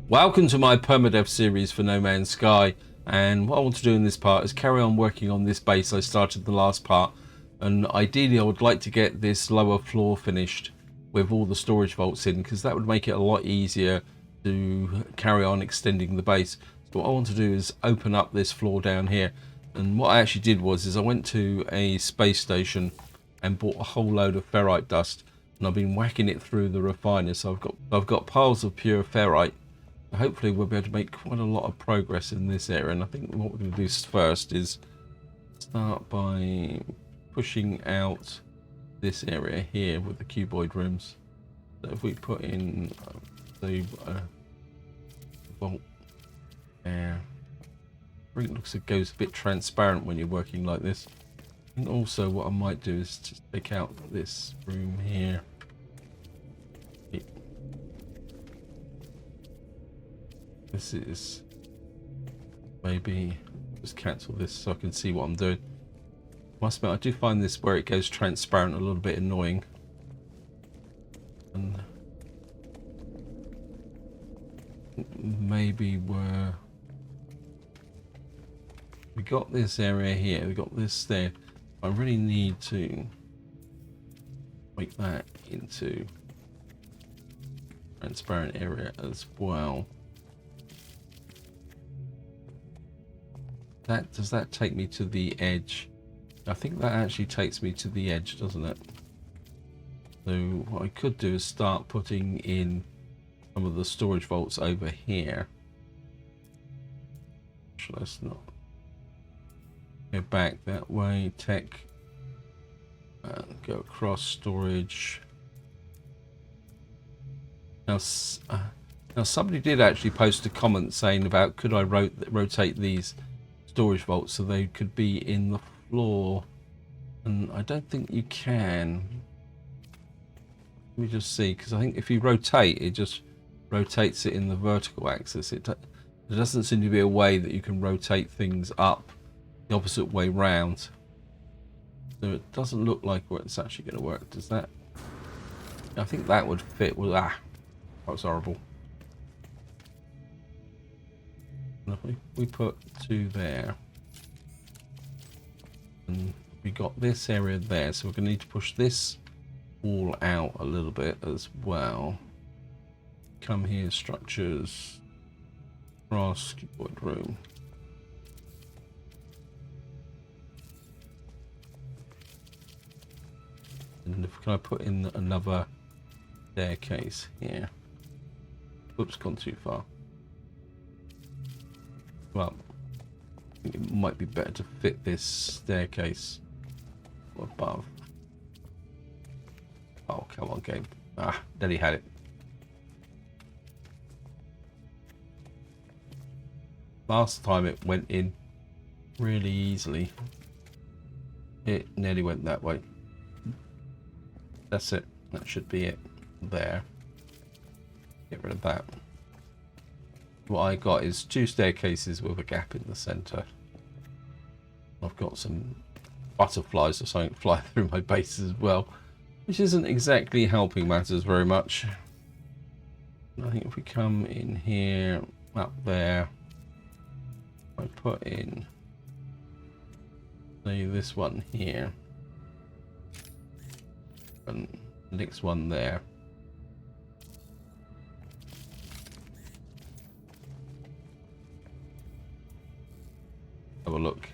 Welcome to my Permadeath series for No Man's Sky, and what I want to do in this part is carry on working on this base I started the last part, and ideally I would like to get this lower floor finished with all the storage vaults in, because that would make it a lot easier to carry on extending the base. So what I want to do is open up this floor down here, and what I actually did was I went to a space station and bought a whole load of ferrite dust, and I've been whacking it through the refiner, so I've got piles of pure ferrite. Hopefully we'll be able to make quite a lot of progress in this area, and I think what we're going to do first is start by pushing out this area here with the cuboid rooms. So if we put in the vault there, I think it looks, it goes a bit transparent when you're working like this. And also what I might do is just take out this room here. This is maybe just cancel this so I can see what I'm doing. Must admit, I do find this where it goes transparent a little bit annoying. And maybe where we got this area here, we got this there. I really need to make that into transparent area as well. Does that take me to the edge? I think that actually takes me to the edge, doesn't it? So what I could do is start putting in some of the storage vaults over here. Should I not go back that way? Tech, go across storage. Now somebody did actually post a comment saying about could I rotate these storage vaults so they could be in the floor, and I don't think you can. Let me just see, because I think if you rotate, it just rotates it in the vertical axis. There doesn't seem to be a way that you can rotate things up the opposite way round, so it doesn't look like it's actually going to work. Does that? I think that would fit. Well, that was horrible. We put 2 there, and we got this area there, so we're going to need to push this all out a little bit as well. Come here, structures, cross, cuboid room. And can I put in another staircase here? Oops, gone too far. Well, I think it might be better to fit this staircase above. Oh, come on, game. Ah, Daddy had it. Last time it went in really easily. It nearly went that way. That's it. That should be it there. Get rid of that. What I got is 2 staircases with a gap in the center. I've got some butterflies or something fly through my base as well, which isn't exactly helping matters very much. I think if we come in here, up there, I put in, say, this one here, and the next one there. Have a look.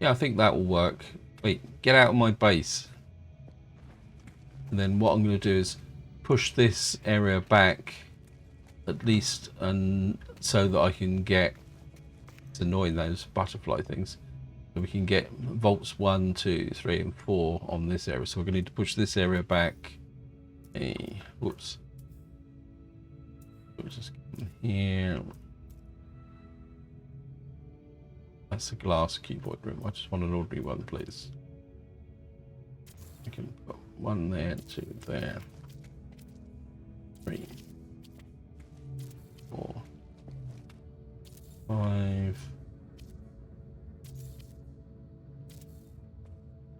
Yeah, I think that will work. Wait, get out of my base. And then what I'm going to do is push this area back at least, and so that I can get, it's annoying those butterfly things, so we can get vaults 1, 2, 3 and 4 on this area. So we're going to need to push this area back. Hey, whoops. We'll just come here. That's a glass cuboid room. I just want an ordinary one, please. I can put 1 there, 2 there, 3, 4, 5.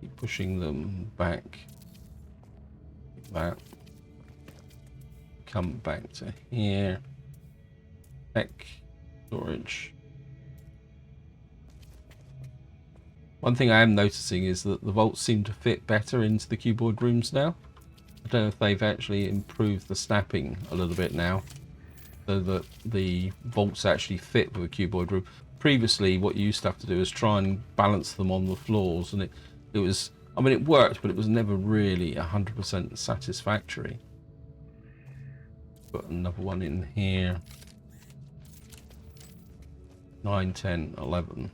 Keep pushing them back. Like that. come back to here. Tech storage. One thing I am noticing is that the vaults seem to fit better into the cuboid rooms now. I don't know if they've actually improved the snapping a little bit now, so that the vaults actually fit with a cuboid room. Previously, what you used to have to do is try and balance them on the floors, and it was, I mean, it worked, but it was never really 100% satisfactory. Got another one in here. 9, 10, 11.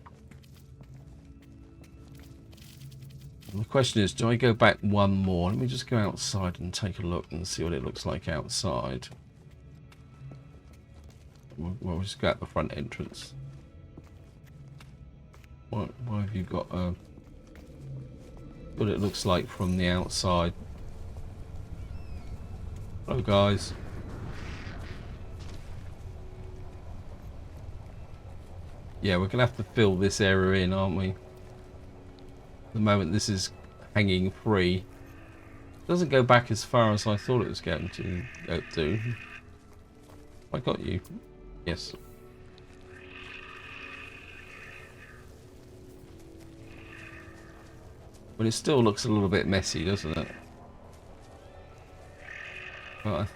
And the question is, do I go back one more? Let me just go outside and take a look and see what it looks like outside. We'll just go out the front entrance. What have you got? What it looks like from the outside. Hello, guys. Yeah, we're gonna have to fill this area in, aren't we? At the moment, this is hanging free. It doesn't go back as far as I thought it was going to do. I got you. Yes. But it still looks a little bit messy, doesn't it? But I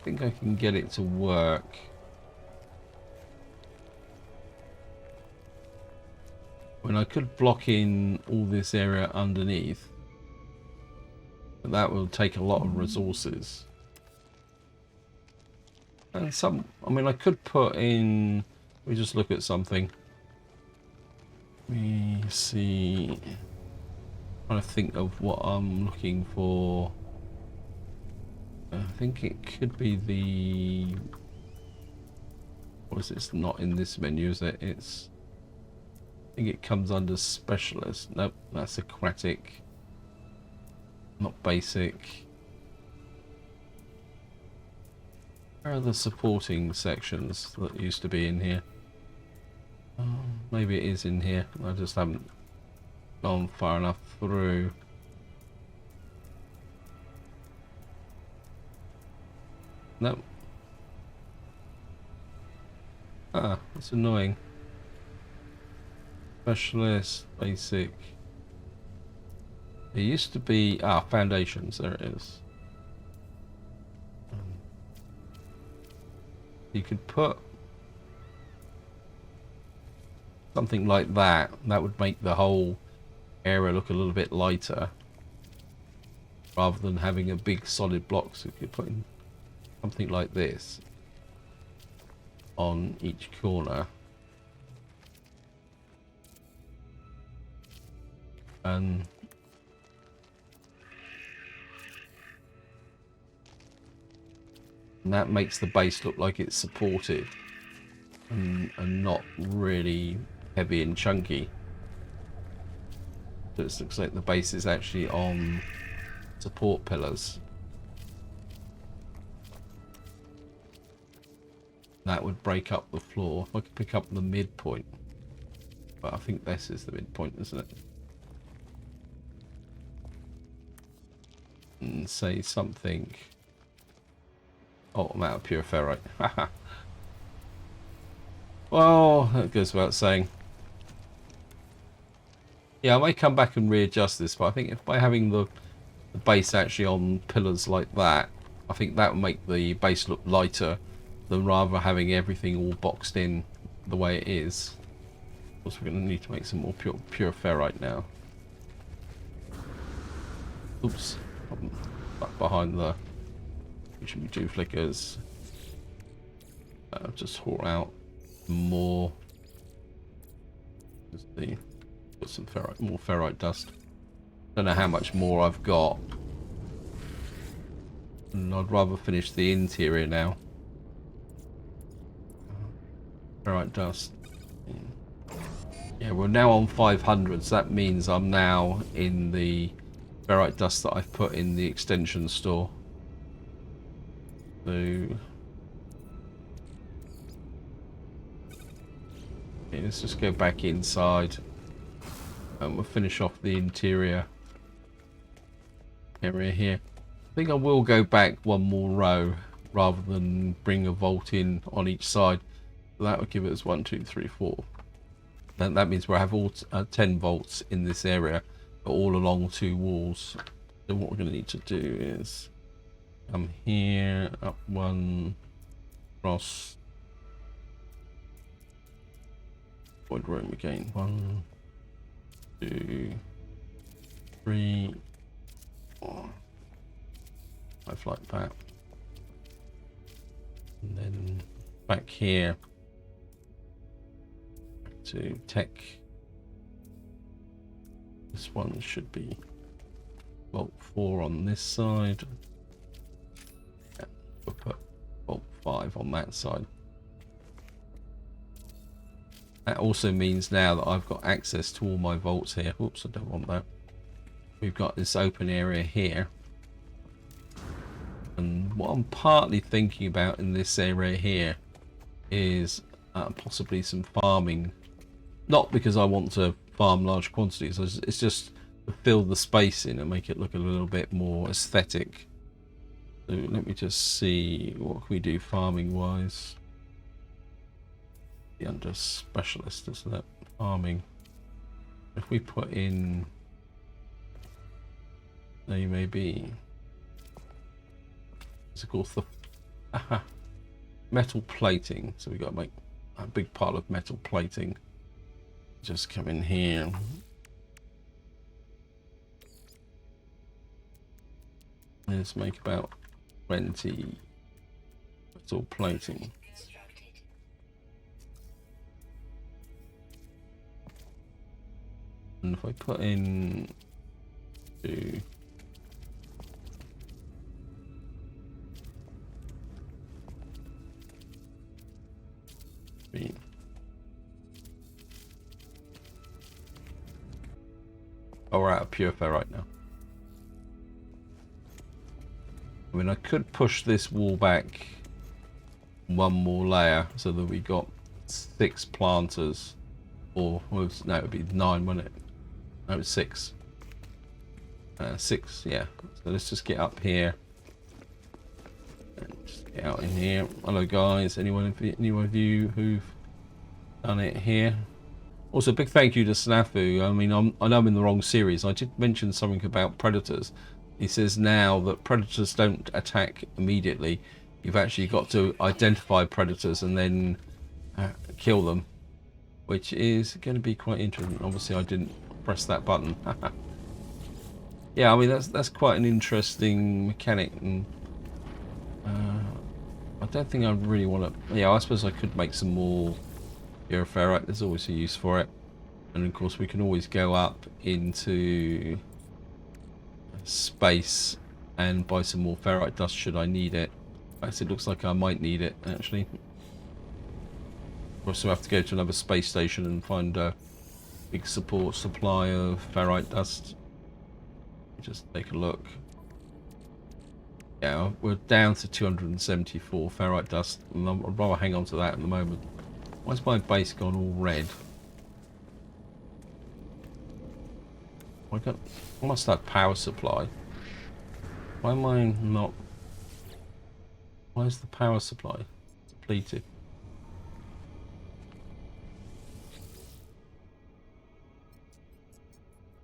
think I can get it to work. When I could block in all this area underneath, but that will take a lot of resources. And some, I mean, I could put in, let me just look at something. Let me see. Trying to think of what I'm looking for. I think it could be the, what is it? It's not in this menu, is it? It's, I think it comes under specialist. Nope, that's aquatic, not basic. Where are the supporting sections that used to be in here? Maybe it is in here. I just haven't gone far enough through. Nope. Ah, that's annoying. Specialist, basic. It used to be, foundations, there it is. You could put something like that. That would make the whole area look a little bit lighter, rather than having a big solid block. So you could put in something like this on each corner, and that makes the base look like it's supported and not really heavy and chunky. So it looks like the base is actually on support pillars. That would break up the floor. If I could pick up the midpoint, but I think this is the midpoint, isn't it? And say something. Oh, I'm out of pure ferrite. Well, that goes without saying. Yeah, I may come back and readjust this, but I think if by having the base actually on pillars like that, I think that would make the base look lighter than rather having everything all boxed in the way it is. Of course, we're going to need to make some more pure ferrite now. Oops, I'm back behind the two flickers. Just haul out more. Just put some ferrite, more ferrite dust. Don't know how much more I've got, and I'd rather finish the interior now. Ferrite dust. Yeah, we're now on 500, so that means I'm now in the ferrite dust that I've put in the extension store. So okay, let's just go back inside and we'll finish off the interior area here. I think I will go back one more row rather than bring a vault in on each side. That would give us 1, 2, 3, 4. That means we'll have all 10 vaults in this area, but all along 2 walls. So what we're going to need to do is come here, up 1, across, void room again. 1, 2, 3, 4. 5 like that. And then back here to tech. This one should be Vault 4 on this side. Yeah, we'll put Vault 5 on that side. That also means now that I've got access to all my vaults here. Oops, I don't want that. We've got this open area here. And what I'm partly thinking about in this area here is possibly some farming. Not because I want to farm large quantities, it's just to fill the space in and make it look a little bit more aesthetic. So let me just see, what can we do farming wise? The under specialist, isn't it? Farming. If we put in, they may be, it's called the metal plating. So we got to make a big pile of metal plating. Just come in here. Let's make about 20 metal plating. And if I put in 2, oh, we're out of pure ferrite now. I mean, I could push this wall back 1 more layer so that we got 6 planters, or well, no, it would be 9, wouldn't it? No, it's 6. 6, yeah. So let's just get up here and just get out in here. Hello, guys. Anyone of you who've done it here? Also, big thank you to Snafu. I mean, I know I'm in the wrong series. I did mention something about predators. He says now that predators don't attack immediately. You've actually got to identify predators and then kill them, which is going to be quite interesting. Obviously, I didn't press that button. Yeah, I mean that's quite an interesting mechanic, and I don't think I really want to. Yeah, I suppose I could make some more ferrite. There's always a use for it, and of course we can always go up into space and buy some more ferrite dust should I need it. Actually, it looks like I might need it actually. Of course, we'll have to go to another space station and find a big supply of ferrite dust. Just take a look. Yeah, we're down to 274 ferrite dust, and I'd rather hang on to that at the moment. Why's my base gone all red? I must have power supply. Why am I not? Why is the power supply depleted?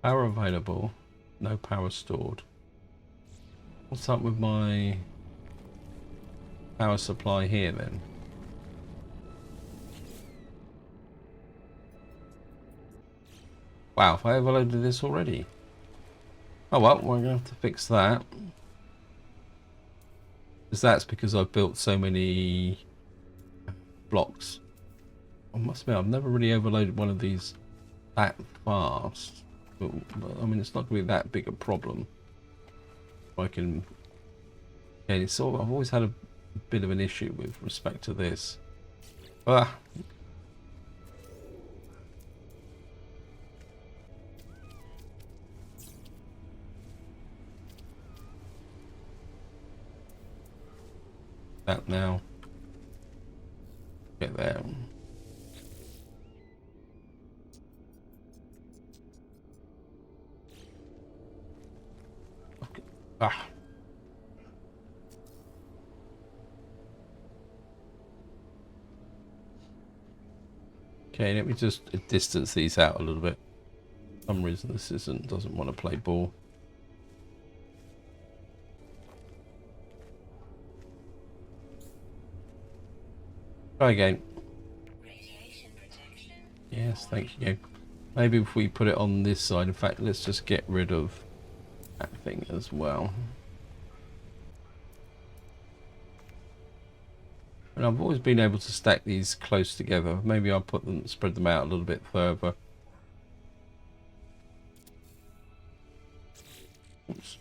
Power available, no power stored. What's up with my power supply here then? Wow, have I overloaded this already? Oh well, we're going to have to fix that. Because that's because I've built so many blocks. I must admit, I've never really overloaded one of these that fast. But, I mean, it's not going to be that big a problem. I can... Yeah, it's sort of, I've always had a bit of an issue with respect to this. Ah. That now. Get there. Okay. Ah. Okay, let me just distance these out a little bit. For some reason this doesn't want to play ball. Try again. Yes, thank you. Maybe if we put it on this side, in fact, let's just get rid of that thing as well. And I've always been able to stack these close together. Maybe I'll spread them out a little bit further. Oops.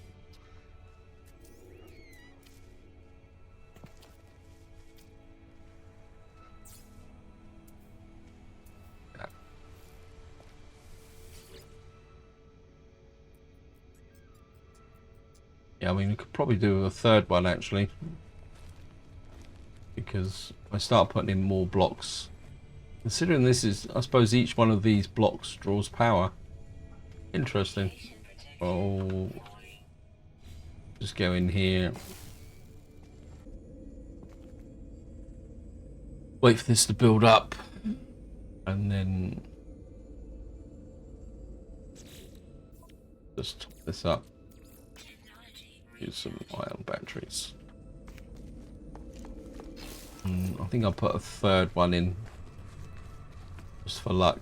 Yeah, I mean, we could probably do a third one actually, because I start putting in more blocks. Considering this is, I suppose each one of these blocks draws power. Interesting. Oh, just go in here. Wait for this to build up, and then just top this up. Use some ion batteries. I think I'll put a third one in just for luck.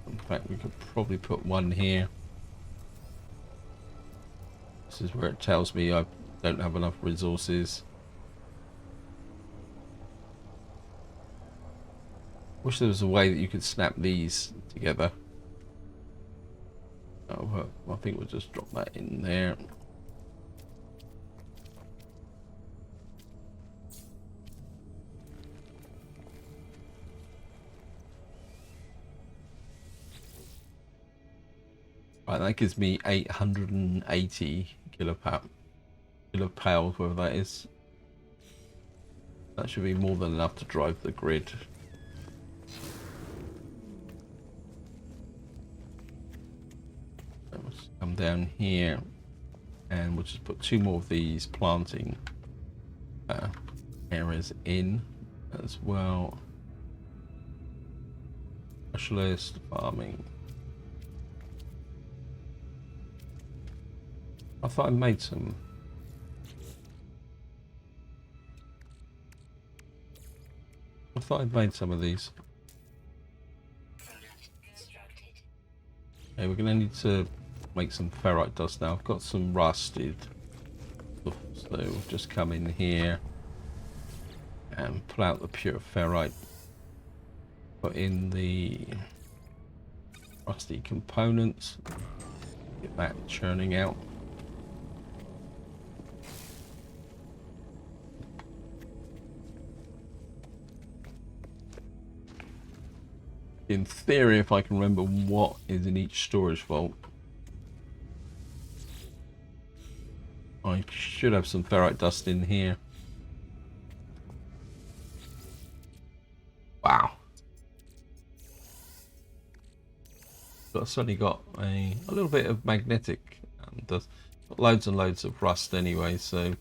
In fact, we could probably put one here. This is where it tells me I don't have enough resources. Wish there was a way that you could snap these together. Oh, well, I think we'll just drop that in there. Right, that gives me 880 kilopals, whatever that is. That should be more than enough to drive the grid. Let's come down here, and we'll just put 2 more of these planting areas in as well. Specialist farming. I thought I made some. I thought I'd made some of these. Okay, we're going to need to make some ferrite dust now. I've got some rusted stuff, so we'll just come in here and pull out the pure ferrite. Put in the rusty components. Get that churning out. In theory, if I can remember what is in each storage vault, I should have some ferrite dust in here. Wow. But I've certainly got a little bit of magnetic dust. Got loads and loads of rust anyway, so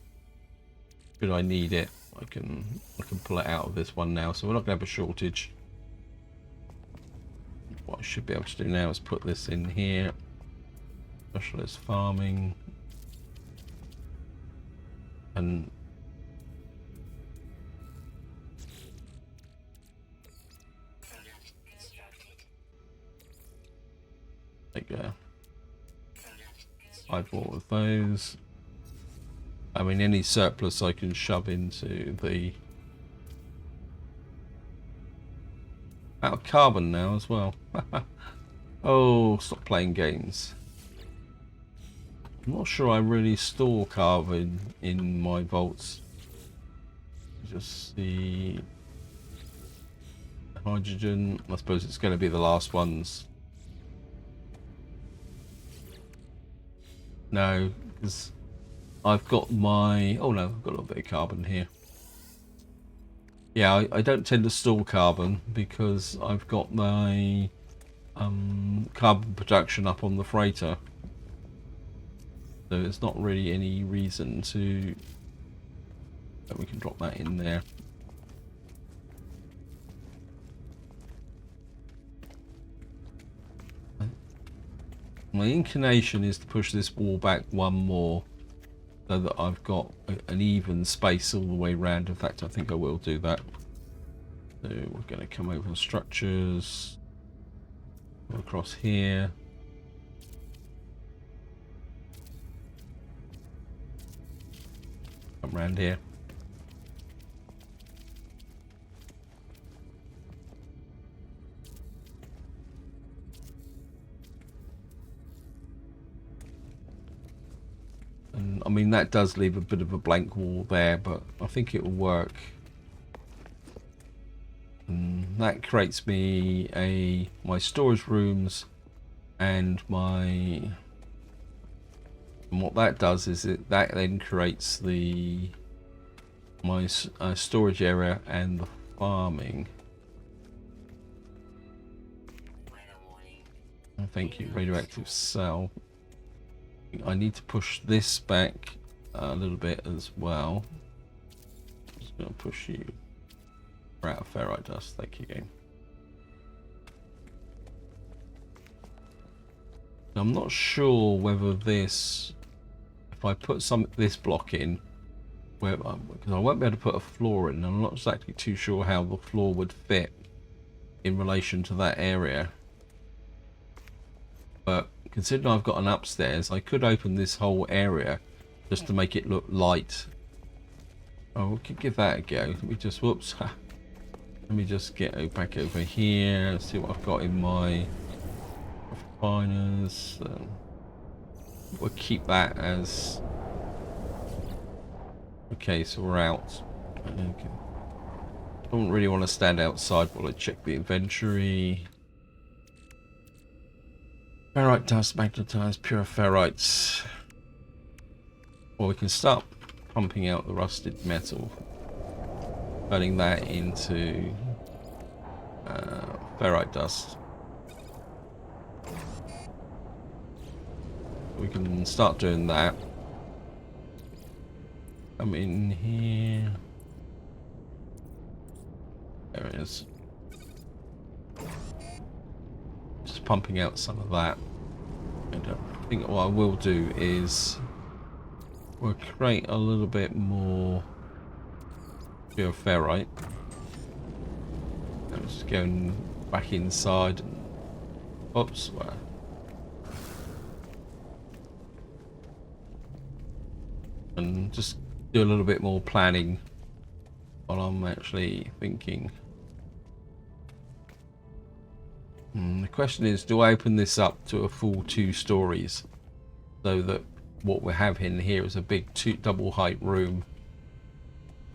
should I need it, I can pull it out of this one now. So we're not going to have a shortage. What I should be able to do now is put this in here. Specialist farming. And like 5 more of those. I mean, any surplus I can shove into the out of carbon now as well. Oh, stop playing games. I'm not sure I really store carbon in my vaults. Just the hydrogen. I suppose it's going to be the last ones. No, because I've got my... Oh no, I've got a little bit of carbon here. Yeah, I don't tend to store carbon because I've got my carbon production up on the freighter. So it's not really any reason to... We can drop that in there. My inclination is to push this wall back one more so that I've got an even space all the way around. In fact, I think I will do that. So we're going to come over structures, go across here. Come around here. And I mean, that does leave a bit of a blank wall there, but I think it will work. And that creates me my storage rooms and what that does is that then creates my storage area and the farming. Oh, thank you, radioactive cell. I need to push this back a little bit as well. Just going to push you out of ferrite dust. Thank you, game. I'm not sure whether this, if I put this block in, because I won't be able to put a floor in. I'm not exactly too sure how the floor would fit in relation to that area. But considering I've got an upstairs, I could open this whole area just to make it look light. Oh, we could give that a go. Let me just, whoops. Let me just get back over here and see what I've got in my refiners. We'll keep that as... Okay, so we're out. Okay. Don't really want to stand outside while I check the inventory. Ferrite dust, magnetized, pure ferrites. Well, we can start pumping out the rusted metal, turning that into ferrite dust. We can start doing that. Come in here. There it is. Just pumping out some of that. And I think what I will do is we'll create a little bit more pure ferrite. I'm just going back inside. Oops. And just do a little bit more planning while I'm actually thinking. The question is, do I open this up to a full 2 stories so that what we have in here is a big double height room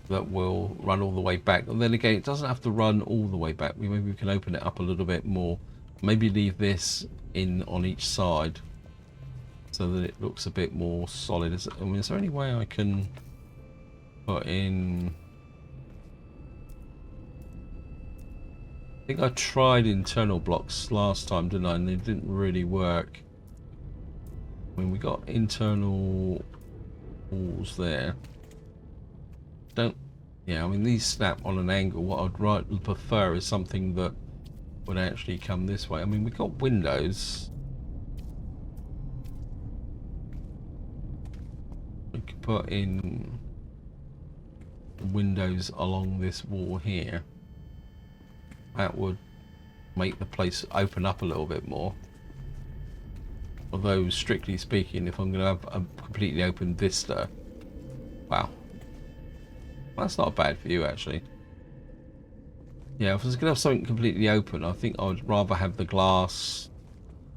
that will run all the way back? And then again, it doesn't have to run all the way back. Maybe we can open it up a little bit more. Maybe leave this in on each side so that it looks a bit more solid. Is there any way I can put in... I think I tried internal blocks last time, didn't I? And they didn't really work. I mean, we got internal walls there. Yeah, I mean, these snap on an angle. What I'd prefer is something that would actually come this way. I mean, we've got windows. We could put in windows along this wall here. That would make the place open up a little bit more. Although, strictly speaking, if I'm going to have a completely open vista, wow, that's not a bad view actually. Yeah, if I was going to have something completely open, I think I would rather have the glass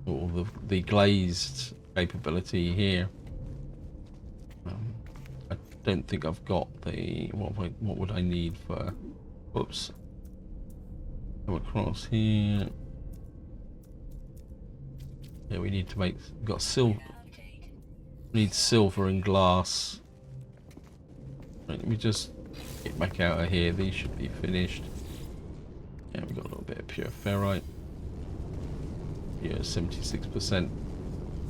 or the glazed capability here. I don't think I've got the what would I need for? Whoops. Go across here. Yeah, we need to make. We've got silver. Need silver and glass. Right, let me just get back out of here. These should be finished. Yeah, we've got a little bit of pure ferrite. Yeah, 76%,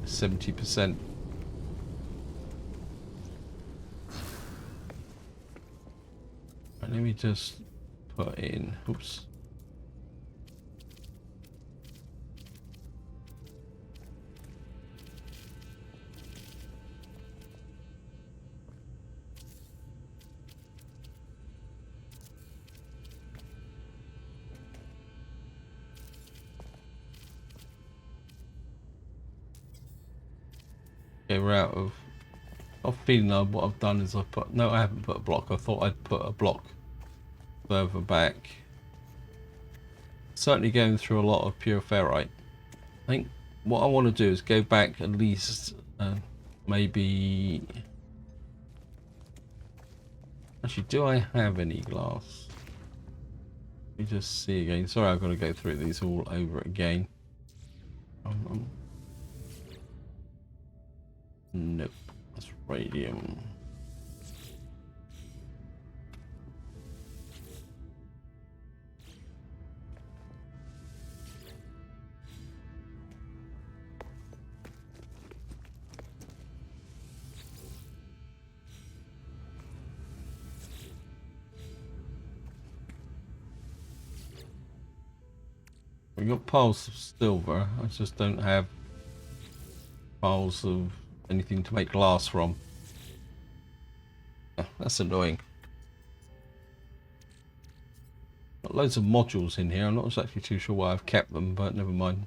70%. Right, let me just put in. Oops. Okay, we're out of... I'm feeling like what I've done is I've put... No, I haven't put a block. I thought I'd put a block further back. Certainly going through a lot of pure ferrite. I think what I want to do is go back at least maybe... Actually, do I have any glass? Let me just see again. Sorry, I've got to go through these all over again. Nope, that's radium. We've got piles of silver. I just don't have piles of anything to make glass from. Oh, that's annoying. Got loads of modules in here. I'm not exactly too sure why I've kept them, but never mind.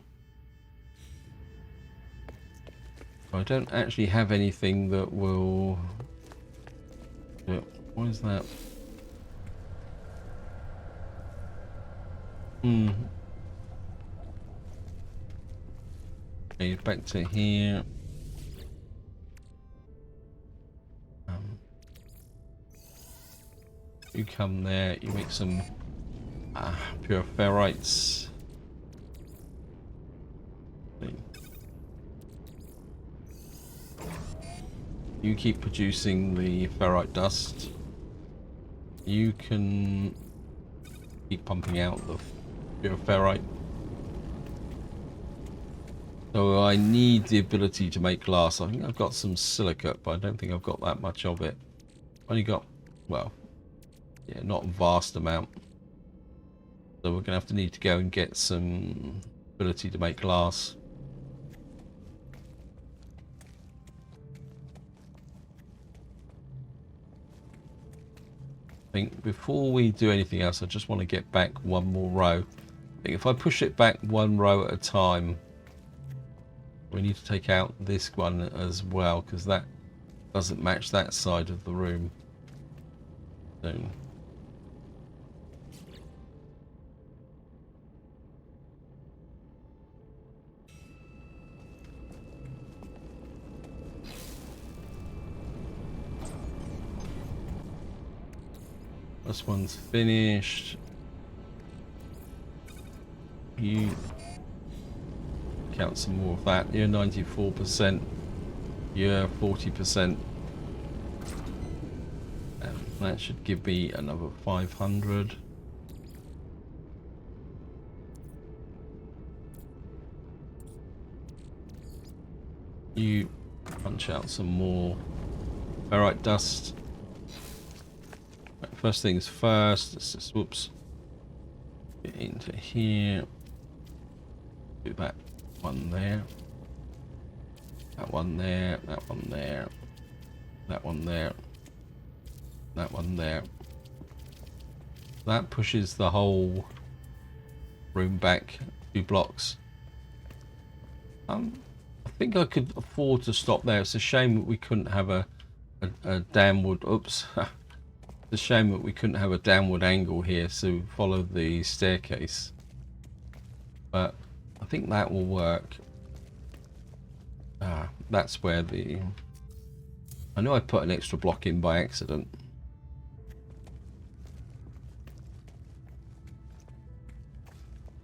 I don't actually have anything that will... Yeah, what is that? Okay, back to here. You come there, you make some pure ferrites. You keep producing the ferrite dust. You can keep pumping out the pure ferrite. So I need the ability to make glass. I think I've got some silicate, but I don't think I've got that much of it. Only got, well, yeah, not a vast amount. So we're going to need to go and get some ability to make glass. I think before we do anything else, I just want to get back one more row. I think if I push it back one row at a time, we need to take out this one as well, because that doesn't match that side of the room. So this one's finished. You count some more of that. You're 94%. You're 40%. And that should give me another 500. You punch out some more ferrite dust. Right, first things first. Let's just, whoops. Get into here. Do that one there. That one there. That one there. That one there. That one there. That pushes the whole room back 2 blocks. I think I could afford to stop there. It's a shame that we couldn't have a downward... Oops. It's a shame that we couldn't have a downward angle here to follow the staircase. But I think that will work. That's where the... I know I put an extra block in by accident.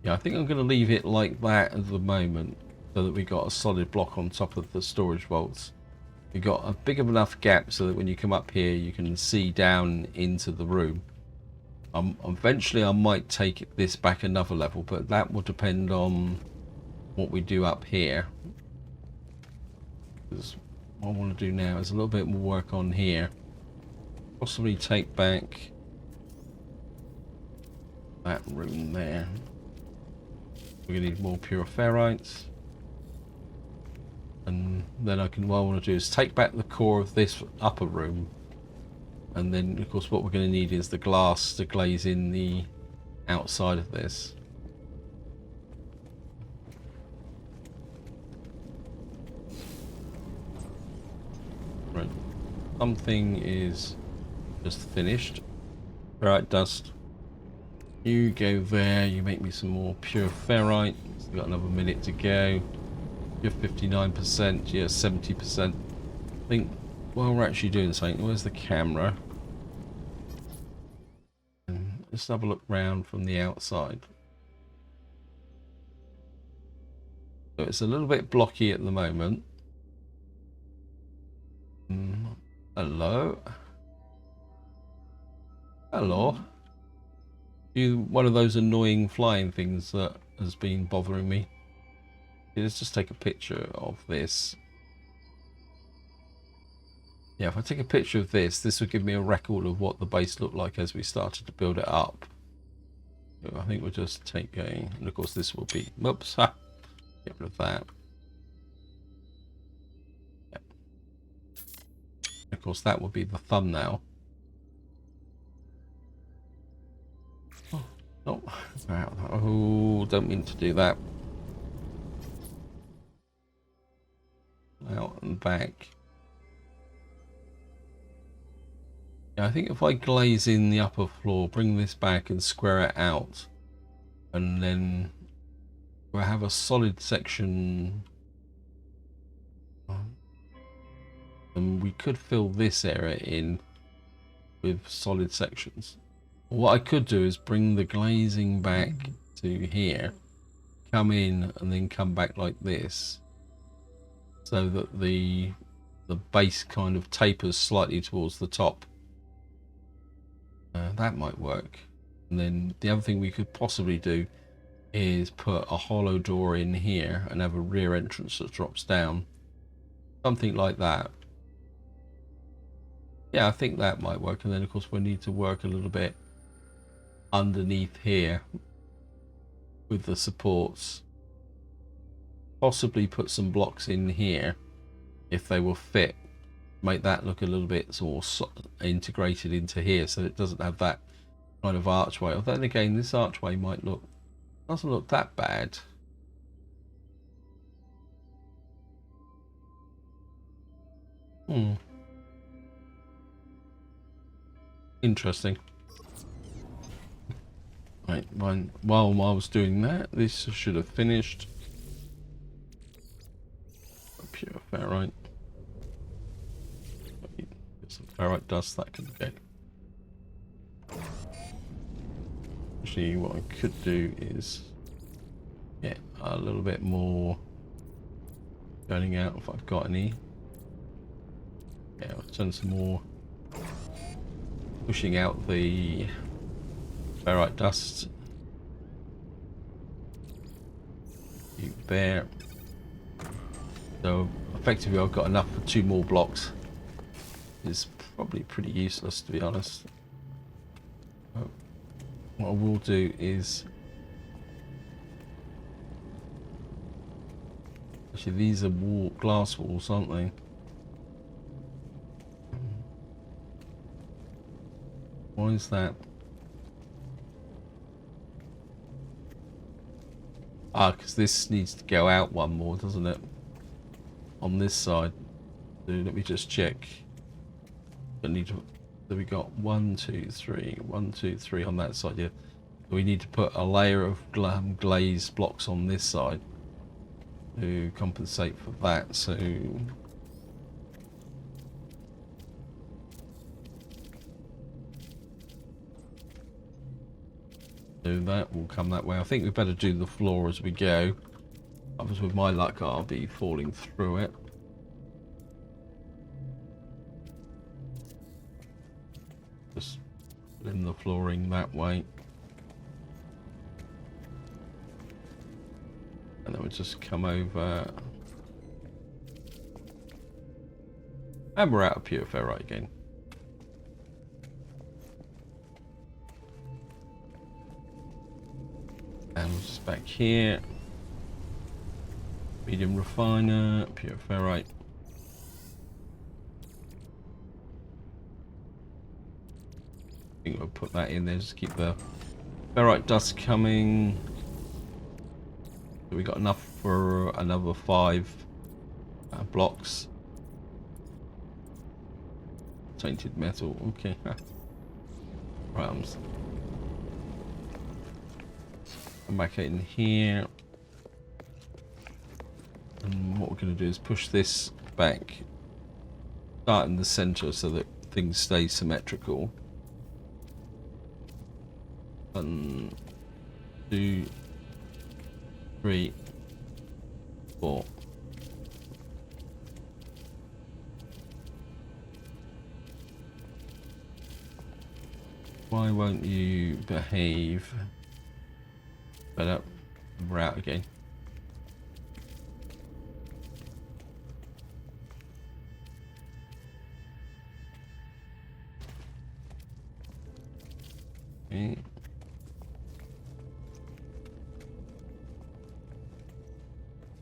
Yeah, I think I'm going to leave it like that at the moment, so that we got a solid block on top of the storage vaults. We got a big enough gap so that when you come up here, you can see down into the room. Eventually, I might take this back another level, but that will depend on what we do up here. Because what I want to do now is a little bit more work on here. Possibly take back that room there. We're going to need more pure ferrites. And then what I want to do is take back the core of this upper room. And then, of course, what we're going to need is the glass to glaze in the outside of this. something is just finished. Ferrite dust. You go there, you make me some more pure ferrite. We've got another minute to go. You're 59%, yeah, 70%. I think while we're actually doing something, where's the camera? Let's have a look round from the outside. So it's a little bit blocky at the moment. Hello? Hello? You one of those annoying flying things that has been bothering me. Let's just take a picture of this. Yeah, if I take a picture of this, this will give me a record of what the base looked like as we started to build it up. So I think we'll just take a, and of course this will be, whoops, ha, get rid of that. Yep. Of course that will be the thumbnail. Oh, oh, don't mean to do that. Out and back. Yeah, I think if I glaze in the upper floor, bring this back and square it out, and then we'll have a solid section, and we could fill this area in with solid sections. What I could do is bring the glazing back to here, come in and then come back like this, so that the base kind of tapers slightly towards the top. That might work. And then the other thing we could possibly do is put a hollow door in here and have a rear entrance that drops down. Something like that. Yeah, I think that might work. And then of course we need to work a little bit underneath here with the supports. Possibly put some blocks in here if they will fit. Make that look a little bit sort of integrated into here so it doesn't have that kind of archway. Although then again, this archway might look, doesn't look that bad. Interesting. Right, while I was doing that, this should have finished. Pure ferrite. Some ferrite dust that can go. Actually, what I could do is get a little bit more burning out if I've got any. Yeah, I'll turn some more, pushing out the ferrite dust. There. So effectively, I've got enough for 2 more blocks. It's probably pretty useless, to be honest. What I will do is, actually these are glass walls, aren't they? Why is that? Ah, because this needs to go out one more, doesn't it? On this side. So let me just check. Don't need to. So we got 1, 2, 3, 1, 2, 3 on that side. Yeah, we need to put a layer of glazed blocks on this side to compensate for that. So that will come that way. I think we better do the floor as we go. Otherwise, with my luck, I'll be falling through it. Just put in the flooring that way. And then we'll just come over. And we're out of pure ferrite again. And we're just back here. Medium refiner, pure ferrite. I think we'll put that in there, just keep the ferrite dust coming. So we got enough for another 5 blocks. tainted metal. Okay. Right, I'm back in here. And what we're going to do is push this back, start in the center so that things stay symmetrical. 1, 2, 3, 4. Why won't you behave? But we're out again. Okay.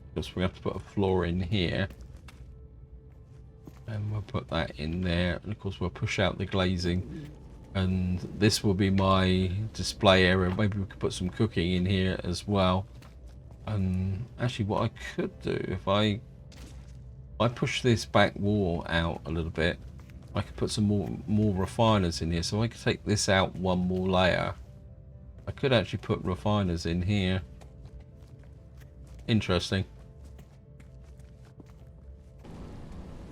Because we have to put a floor in here. And we'll put that in there. And of course we'll push out the glazing. And this will be my display area. Maybe we could put some cooking in here as well. And actually what I could do, if I push this back wall out a little bit, I could put some more refiners in here. So I could take this out one more layer. I could actually put refiners in here. Interesting.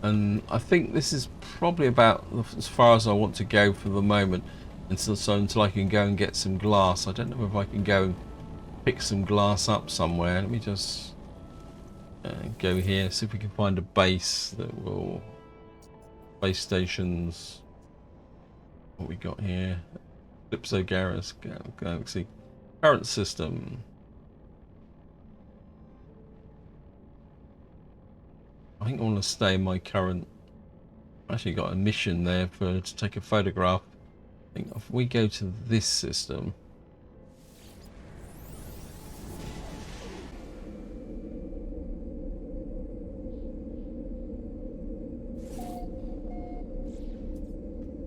And I think this is probably about as far as I want to go for the moment, until I can go and get some glass. I don't know if I can go and pick some glass up somewhere. Let me just go here, see if we can find a base that will... Base stations. What we got here? Calypso Galaxy. Current system. I think I want to stay in my current... Actually got a mission there to take a photograph. I think if we go to this system...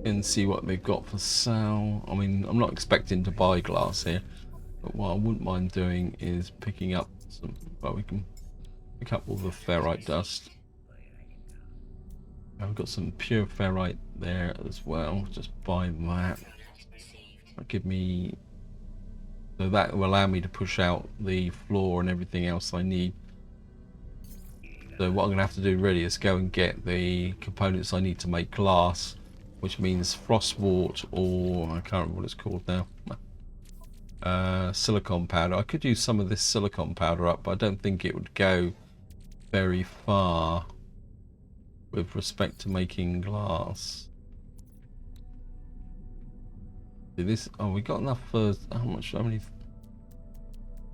and see what they've got for sale. I mean, I'm not expecting to buy glass here, but what I wouldn't mind doing is picking up some... Well, we can pick up all the ferrite dust. I've got some pure ferrite there as well. Just buy that. That'll give me... So that will allow me to push out the floor and everything else I need. So what I'm going to have to do really is go and get the components I need to make glass, which means frostwort, or I can't remember what it's called now. Silicon powder. I could use some of this silicon powder up, but I don't think it would go very far with respect to making glass. Do this. Oh, we got enough for how much? How many?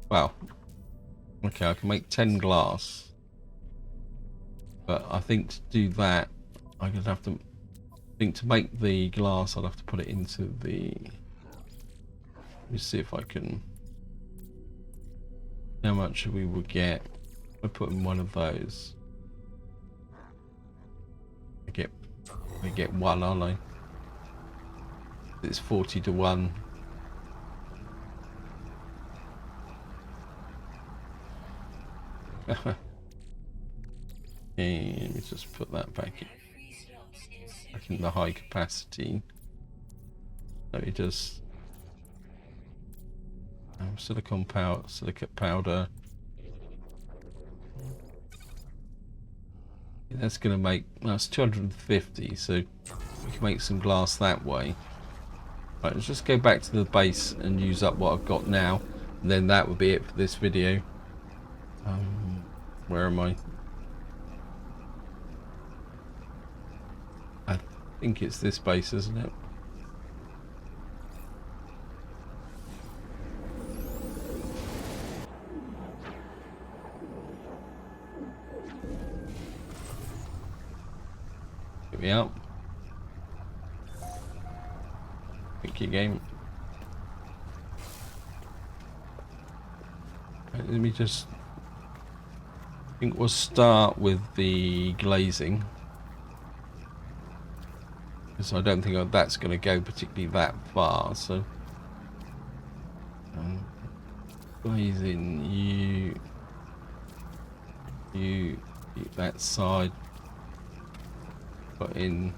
Wow. Okay, I can make 10 glass, but I think to do that, I'm gonna have to. I think to make the glass, I'll have to put it into the... Let me see if I can... How much we will get. I put in one of those. I get one, aren't I? It's 40 to 1. Okay, let me just put that back in. Back in the high capacity. Let me just silicate powder. That's gonna make, that's 250, so we can make some glass that way. Right, let's just go back to the base and use up what I've got now, and then that would be it for this video. Where am I? I think it's this base, isn't it? Get me out. Pick your game. Right, let me just... I think we'll start with the glazing, because I don't think that's going to go particularly that far. So glazing, you that side, put in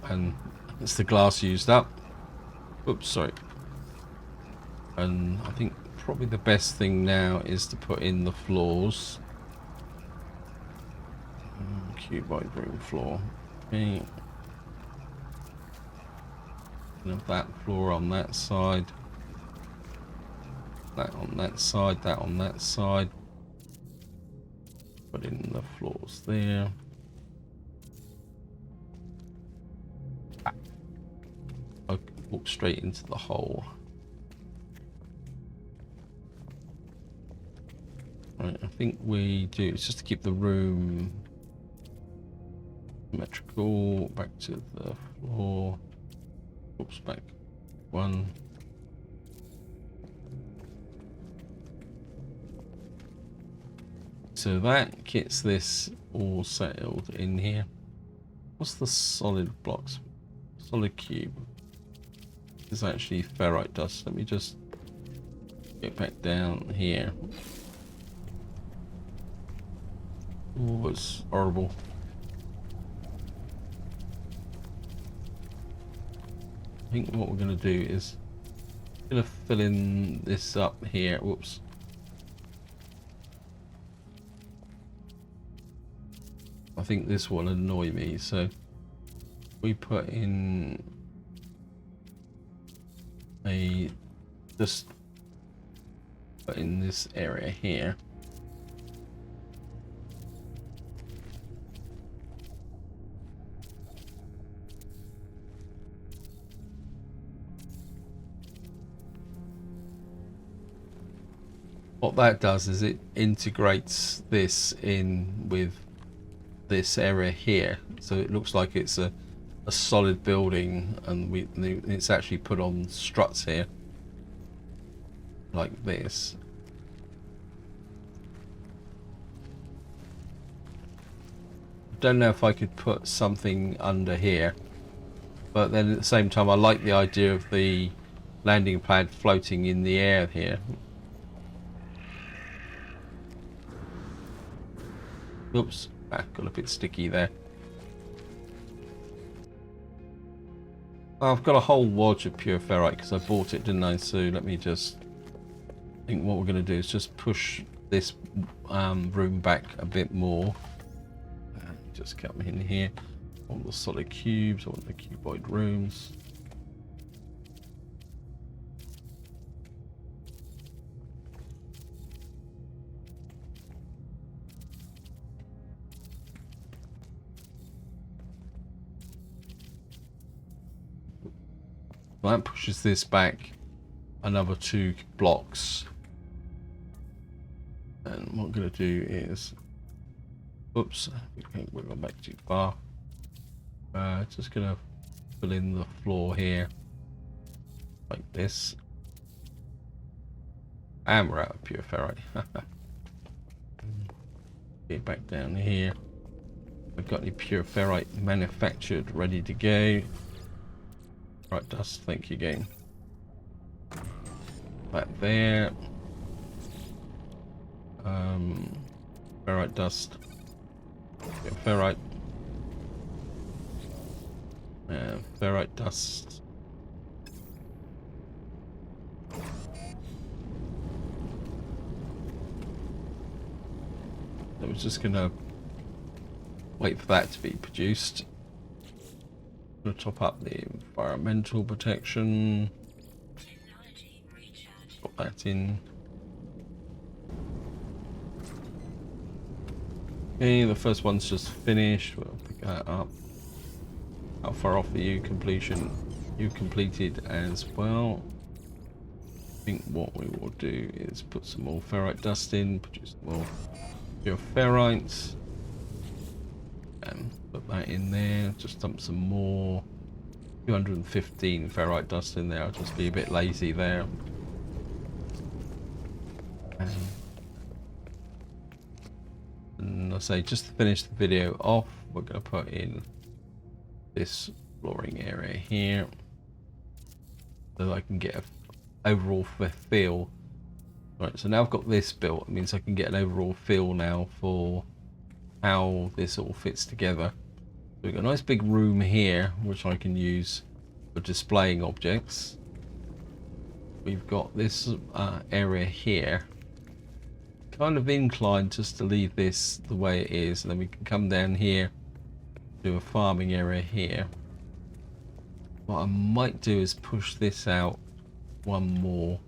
And it's the glass used up. Oops, sorry. And I think probably the best thing now is to put in the floors. Cuboid room floor. Okay. And that floor on that side. That on that side, that on that side. Put in the floors there. I walk straight into the hole. Right, I think we do. It's just to keep the room symmetrical. Back to the floor. Oops, back one. So that gets this all settled in here. What's the solid blocks? Solid cube. It's actually ferrite dust. Let me just get back down here. Oh, it's horrible. I think what we're going to do is going to fill in this up here. Whoops. I think this will annoy me, so we put in a just put in this area here. What that does is it integrates this in with this area here, so it looks like it's a solid building, and it's actually put on struts here like this. Don't know if I could put something under here, but then at the same time I like the idea of the landing pad floating in the air here. Oops, got a bit sticky there. I've got a whole wad of pure ferrite because I bought it, didn't I? So let me just think what we're going to do is just push this room back a bit more. Just come in here. I want the solid cubes, I want the cuboid rooms. That pushes this back another 2 blocks, and what I'm going to do is, oops, we're going back too far. Just going to fill in the floor here like this, and we're out of pure ferrite. Get back down here. I've got any pure ferrite manufactured, ready to go. Right, dust, thank you again. That there. Ferrite dust. Ferrite. Ferrite dust. I was just gonna wait for that to be produced. I'm gonna top up the environmental protection. Put that in. Okay, the first one's just finished. We'll pick that up. How far off are you? Completion. You completed as well. I think what we will do is put some more ferrite dust in, produce more pure ferrites. And put that in there, just dump some more 215 ferrite dust in there. I'll just be a bit lazy there. And I say, just to finish the video off, we're going to put in this flooring area here so that I can get an overall feel. Right, so now I've got this built, it means I can get an overall feel now for how this all fits together. We've got a nice big room here, which I can use for displaying objects. We've got this area here. Kind of inclined just to leave this the way it is, and then we can come down here, do a farming area here. What I might do is push this out one more.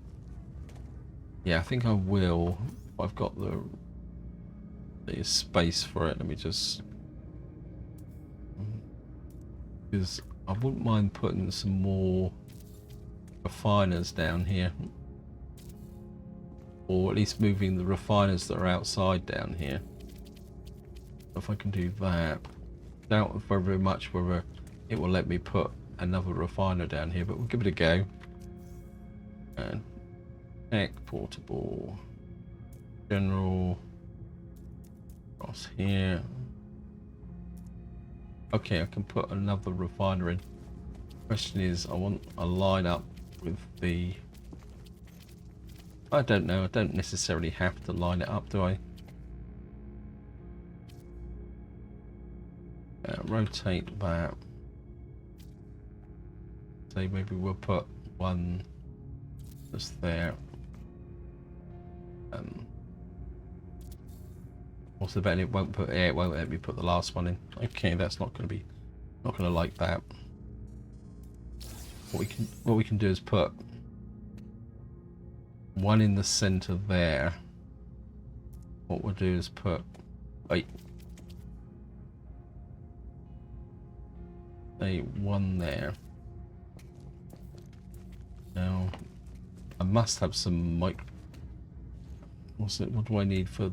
Yeah, I think I will. I've got the space for it. Let me just, because I wouldn't mind putting some more refiners down here, or at least moving the refiners that are outside down here. If I can do that, doubt very much whether it will let me put another refiner down here, but we'll give it a go. And tech, portable, general, across here. Okay, I can put another refiner in. Question is, I want a line up with the, I don't know, I don't necessarily have to line it up, do I? Rotate that. Say maybe we'll put one just there. Also, bet it won't put, yeah, it won't let me put the last one in. Okay, that's not going to be, not going to like that. What we can do is put one in the center there. What we'll do is put, wait, a one there. Now I must have some mic. What's it? What do I need for?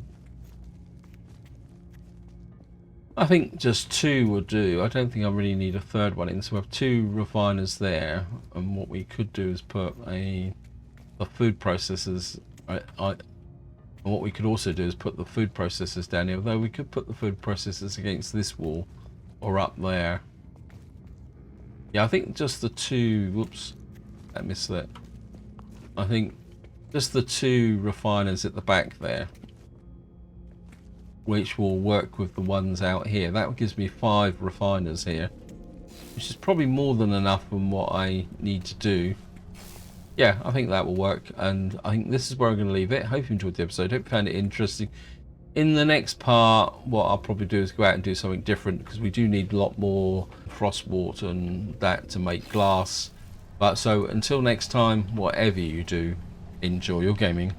I think just two will do. I don't think I really need a third one in. So we have two refiners there, and what we could do is put the food processors. And what we could also do is put the food processors down here. Although we could put the food processors against this wall or up there. Yeah, I think just the two. Whoops, I missed that. I think just the two refiners at the back there, which will work with the ones out here. That gives me 5 refiners here, which is probably more than enough from what I need to do. Yeah, I think that will work, and I think this is where I'm going to leave it. Hope you enjoyed the episode. Hope you found it interesting. In the next part, what I'll probably do is go out and do something different, because we do need a lot more frostwort and that to make glass. But so until next time, whatever you do, enjoy your gaming.